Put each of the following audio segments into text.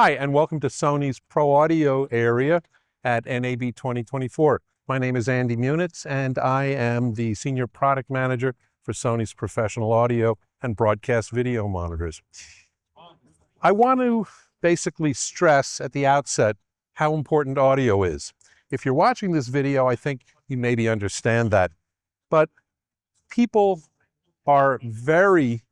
Hi, and welcome to Sony's Pro Audio area at NAB 2024. My name is Andy Munitz, and I am the Senior Product Manager for Sony's professional audio and broadcast video monitors. I want to basically stress at the outset how important audio is. If you're watching this video, I think you maybe understand that. But people are very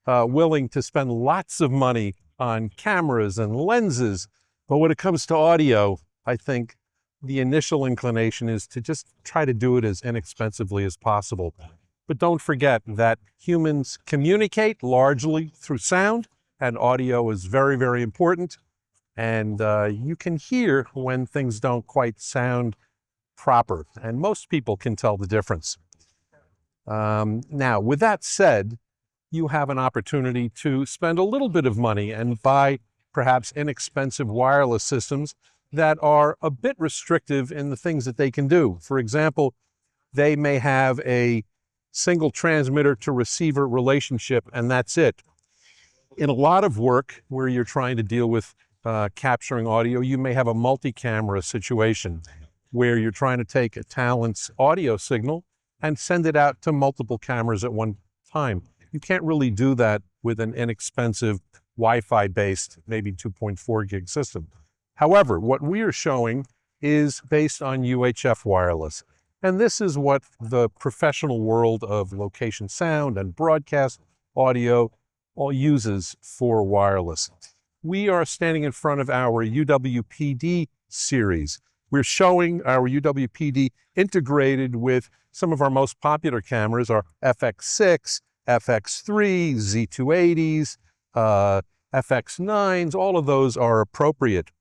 willing to spend lots of money on cameras and lenses, but when it comes to audio, I think the initial inclination is to just try to do it as inexpensively as possible. But don't forget that humans communicate largely through sound, and audio is very, very important. And you can hear when things don't quite sound proper, and most people can tell the difference. Now, with that said, you have an opportunity to spend a little bit of money and buy perhaps inexpensive wireless systems that are a bit restrictive in the things that they can do. For example, they may have a single transmitter to receiver relationship, and that's it. In a lot of work where you're trying to deal with capturing audio, you may have a multi-camera situation where you're trying to take a talent's audio signal and send it out to multiple cameras at one time. You can't really do that with an inexpensive Wi-Fi based, maybe 2.4 gig system. However, what we are showing is based on UHF wireless. And this is what the professional world of location sound and broadcast audio all uses for wireless. We are standing in front of our UWP-D series. We're showing our UWP-D integrated with some of our most popular cameras, our FX6, FX3, Z280s, FX9s, all of those are appropriate.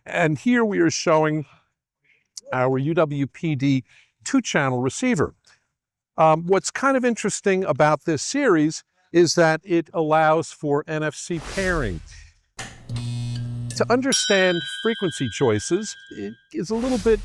And here we are showing our UWP-D 2-channel receiver. What's kind of interesting about this series is that it allows for NFC pairing. To understand frequency choices, it is a little bit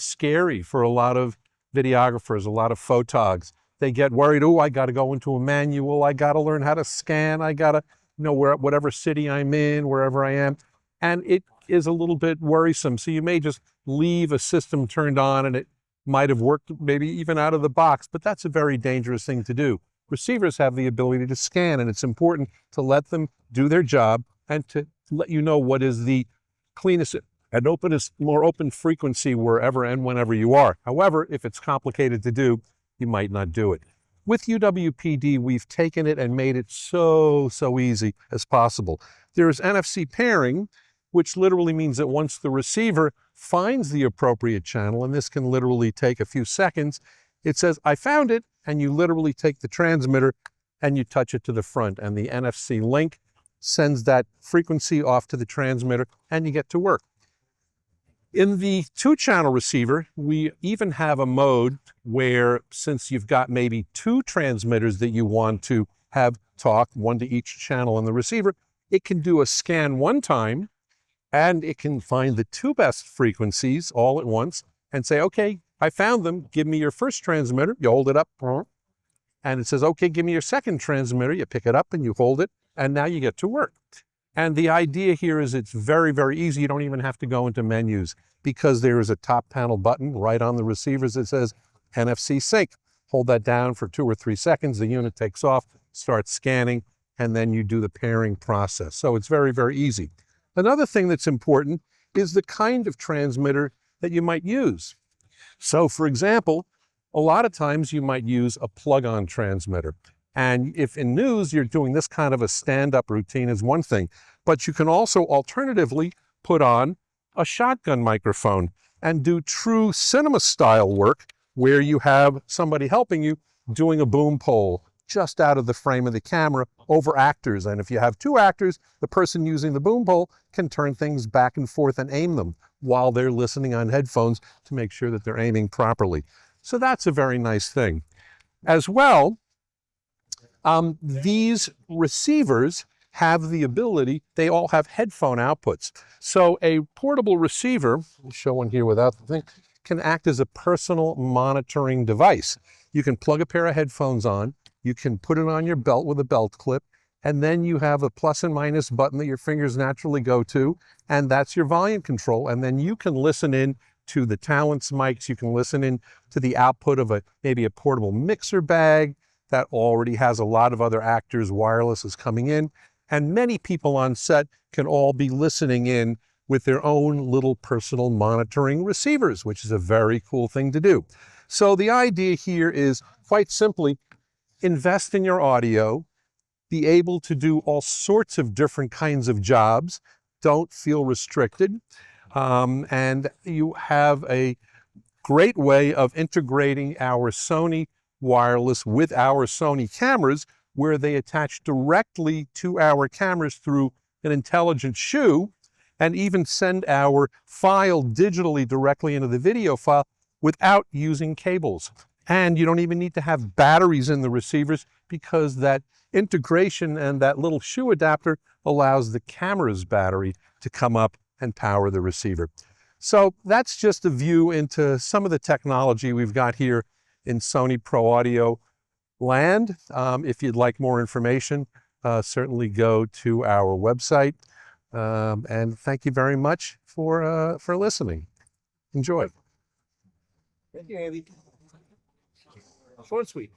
scary for a lot of videographers, a lot of photogs. They get worried, oh, I got to go into a manual, I got to learn how to scan, I got to know whatever city I'm in, wherever I am. And it is a little bit worrisome. So you may just leave a system turned on and it might have worked maybe even out of the box, but that's a very dangerous thing to do. Receivers have the ability to scan, and it's important to let them do their job and to let you know what is the cleanest and openest, more open frequency wherever and whenever you are. However, if it's complicated to do, you might not do it. With UWP-D, we've taken it and made it so easy as possible. There's NFC pairing, which literally means that once the receiver finds the appropriate channel, and this can literally take a few seconds, it says, I found it, and you literally take the transmitter and you touch it to the front, and the NFC link sends that frequency off to the transmitter, and you get to work. In the 2-channel receiver, we even have a mode where, since you've got maybe 2 transmitters that you want to have talk, one to each channel in the receiver, it can do a scan one time, and it can find the 2 best frequencies all at once and say, okay, I found them, give me your first transmitter, you hold it up, and it says, okay, give me your second transmitter, you pick it up and you hold it, and now you get to work. And the idea here is it's very, very easy. You don't even have to go into menus because there is a top panel button right on the receivers that says NFC sync. Hold that down for 2 or 3 seconds. The unit takes off, starts scanning, and then you do the pairing process. So it's very, very easy. Another thing that's important is the kind of transmitter that you might use. So for example, a lot of times you might use a plug-on transmitter. And if in news you're doing this kind of a stand-up routine is one thing, but you can also alternatively put on a shotgun microphone and do true cinema style work where you have somebody helping you doing a boom pole just out of the frame of the camera over actors. And if you have 2 actors, the person using the boom pole can turn things back and forth and aim them while they're listening on headphones to make sure that they're aiming properly. So that's a very nice thing. As well, these receivers have the ability, they all have headphone outputs. So a portable receiver, I'll show one here without the thing, can act as a personal monitoring device. You can plug a pair of headphones on, you can put it on your belt with a belt clip, and then you have a plus and minus button that your fingers naturally go to, and that's your volume control. And then you can listen in to the Talents mics, you can listen in to the output of maybe a portable mixer bag that already has a lot of other actors' wireless is coming in, and many people on set can all be listening in with their own little personal monitoring receivers, which is a very cool thing to do. So the idea here is quite simply, invest in your audio, be able to do all sorts of different kinds of jobs, don't feel restricted, and you have a great way of integrating our Sony wireless with our Sony cameras, where they attach directly to our cameras through an intelligent shoe, and even send our file digitally directly into the video file without using cables. And you don't even need to have batteries in the receivers, because that integration and that little shoe adapter allows the camera's battery to come up and power the receiver. So that's just a view into some of the technology we've got here in Sony Pro Audio land. If you'd like more information, certainly go to our website. And thank you very much for listening. Enjoy. Thank you, Andy. Short and sweet.